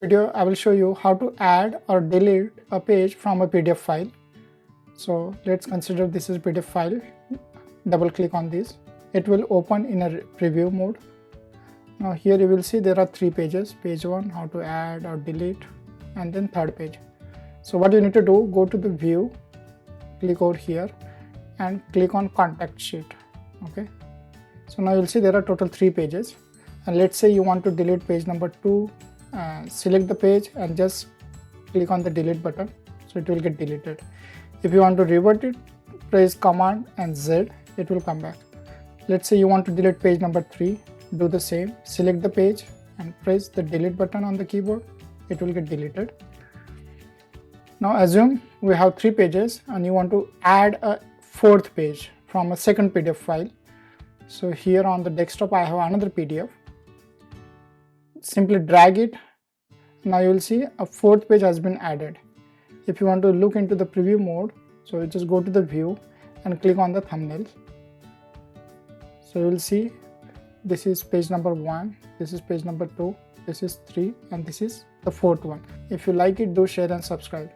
video, I will show you how to add or delete a page from a PDF file. So let's consider this is PDF file. Double click on this. It will open in a preview mode. Now here you will see there are 3 pages. Page 1, how to add or delete, and then third page. So what you need to do, go to the view, click over here and click on contact sheet. Okay. So now you'll see there are total 3 pages. And let's say you want to delete page number 2. Select the page and just click on the delete button, so it will get deleted. If you want to revert it, press Command and Z, it will come back. Let's say you want to delete page number 3, do the same, select the page and press the delete button on the keyboard, it will get deleted. Now assume we have 3 pages and you want to add a 4th page from a second PDF file. So here on the desktop I have another PDF. Simply drag it. Now you will see a 4th page has been added. If you want to look into the preview mode, so you just go to the view and click on the thumbnail. So you will see this is page number 1, this is page number 2, this is 3, and this is the 4th one. If you like it, do share and subscribe.